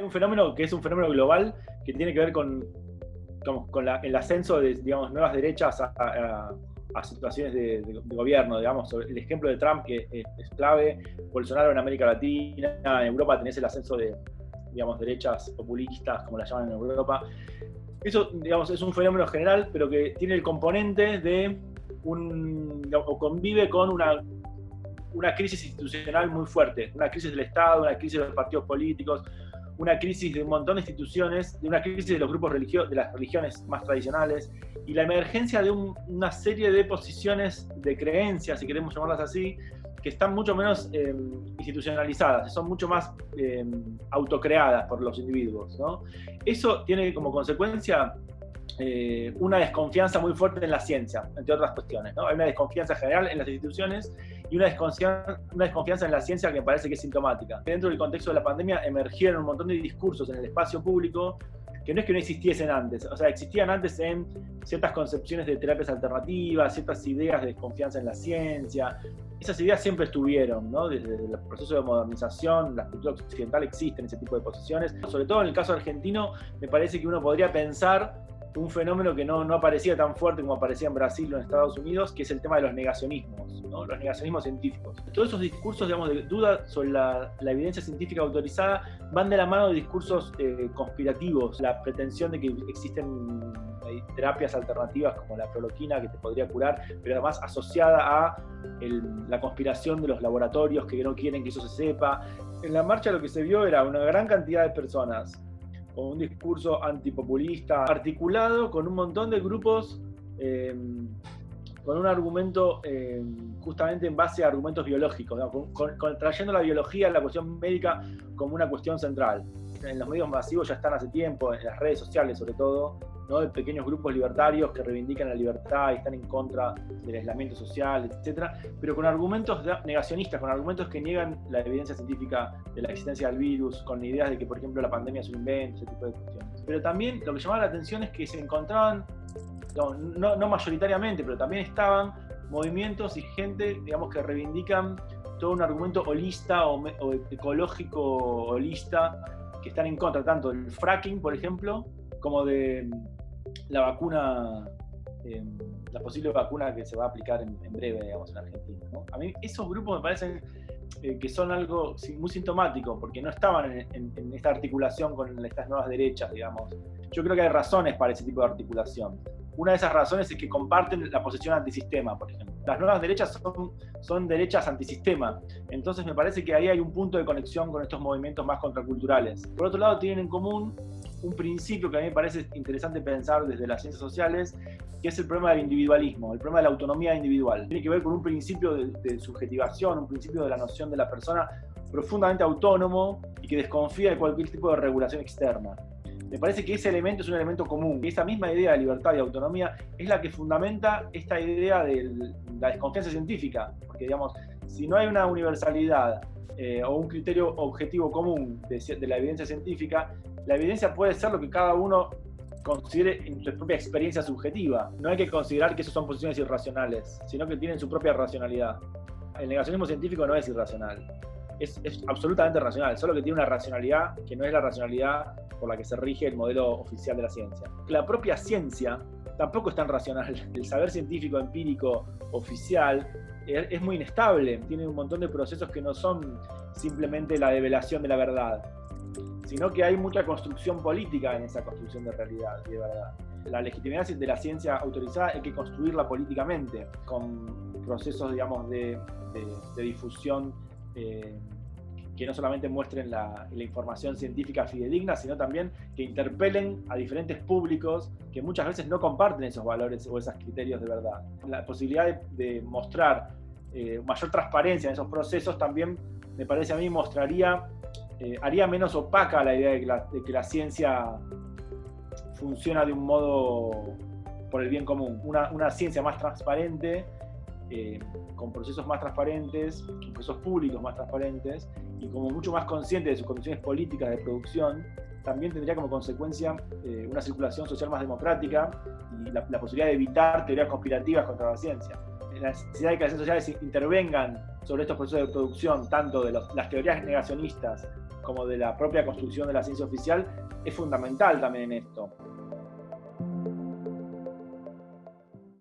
un fenómeno que es un fenómeno global que tiene que ver con el ascenso de, digamos, nuevas derechas a situaciones de gobierno, digamos. El ejemplo de Trump, que es clave, Bolsonaro en América Latina, en Europa tenés el ascenso de, digamos, derechas populistas, como las llaman en Europa. Eso, digamos, es un fenómeno general, pero que tiene el componente de o convive con una crisis institucional muy fuerte, una crisis del Estado, una crisis de los partidos políticos, una crisis de un montón de instituciones, de una crisis de los grupos religiosos, de las religiones más tradicionales, y la emergencia de una serie de posiciones de creencias, si queremos llamarlas así, que están mucho menos institucionalizadas, son mucho más autocreadas por los individuos, ¿no? Eso tiene como consecuencia una desconfianza muy fuerte en la ciencia, entre otras cuestiones, ¿no? Hay una desconfianza general en las instituciones y una desconfianza en la ciencia que me parece que es sintomática. Dentro del contexto de la pandemia emergieron un montón de discursos en el espacio público que no es que no existiesen antes, o sea, existían antes en ciertas concepciones de terapias alternativas, ciertas ideas de desconfianza en la ciencia. Esas ideas siempre estuvieron, ¿no? Desde el proceso de modernización, la cultura occidental existen ese tipo de posiciones. Sobre todo en el caso argentino, me parece que uno podría pensar un fenómeno que no aparecía tan fuerte como aparecía en Brasil o en Estados Unidos, que es el tema de los negacionismos, ¿no? Los negacionismos científicos. Todos esos discursos, digamos, de duda sobre la evidencia científica autorizada van de la mano de discursos conspirativos, la pretensión de que existen terapias alternativas como la cloroquina que te podría curar, pero además asociada a la conspiración de los laboratorios que no quieren que eso se sepa. En la marcha lo que se vio era una gran cantidad de personas con un discurso antipopulista, articulado con un montón de grupos, con un argumento justamente en base a argumentos biológicos, ¿no? Trayendo la biología, la cuestión médica, como una cuestión central. En los medios masivos ya están hace tiempo, en las redes sociales sobre todo, ¿no? De pequeños grupos libertarios que reivindican la libertad y están en contra del aislamiento social, etc. Pero con argumentos negacionistas, con argumentos que niegan la evidencia científica de la existencia del virus, con ideas de que, por ejemplo, la pandemia es un invento, ese tipo de cuestiones. Pero también lo que llamaba la atención es que se encontraban, no mayoritariamente, pero también estaban movimientos y gente, digamos, que reivindican todo un argumento holista o ecológico holista, que están en contra tanto del fracking, por ejemplo, como de la vacuna, la posible vacuna que se va a aplicar en breve, digamos, en Argentina, ¿no? A mí esos grupos me parecen que son algo muy sintomático, porque no estaban en esta articulación con estas nuevas derechas, digamos. Yo creo que hay razones para ese tipo de articulación. Una de esas razones es que comparten la posición antisistema, por ejemplo. Las nuevas derechas son derechas antisistema. Entonces me parece que ahí hay un punto de conexión con estos movimientos más contraculturales. Por otro lado, tienen en común un principio que a mí me parece interesante pensar desde las ciencias sociales, que es el problema del individualismo, el problema de la autonomía individual. Tiene que ver con un principio de subjetivación, un principio de la noción de la persona profundamente autónomo y que desconfía de cualquier tipo de regulación externa. Me parece que ese elemento es un elemento común. Esa misma idea de libertad y autonomía es la que fundamenta esta idea de la desconfianza científica. Porque, digamos, si no hay una universalidad o un criterio objetivo común de la evidencia científica, la evidencia puede ser lo que cada uno considere en su propia experiencia subjetiva. No hay que considerar que eso son posiciones irracionales, sino que tienen su propia racionalidad. El negacionismo científico no es irracional. Es absolutamente racional, solo que tiene una racionalidad que no es la racionalidad por la que se rige el modelo oficial de la ciencia. La propia ciencia tampoco es tan racional. El saber científico, empírico, oficial, es muy inestable. Tiene un montón de procesos que no son simplemente la develación de la verdad, sino que hay mucha construcción política en esa construcción de realidad y de verdad. La legitimidad de la ciencia autorizada hay que construirla políticamente, con procesos, digamos, de difusión que no solamente muestren la información científica fidedigna, sino también que interpelen a diferentes públicos que muchas veces no comparten esos valores o esos criterios de verdad. La posibilidad de mostrar mayor transparencia en esos procesos también, me parece a mí, haría menos opaca la idea de que la ciencia funciona de un modo por el bien común. Una ciencia más transparente, con procesos más transparentes, con procesos públicos más transparentes y como mucho más consciente de sus condiciones políticas de producción, también tendría como consecuencia una circulación social más democrática y la posibilidad de evitar teorías conspirativas contra la ciencia. La necesidad de que las ciencias sociales intervengan sobre estos procesos de producción, tanto de las teorías negacionistas como de la propia construcción de la ciencia oficial, es fundamental también en esto.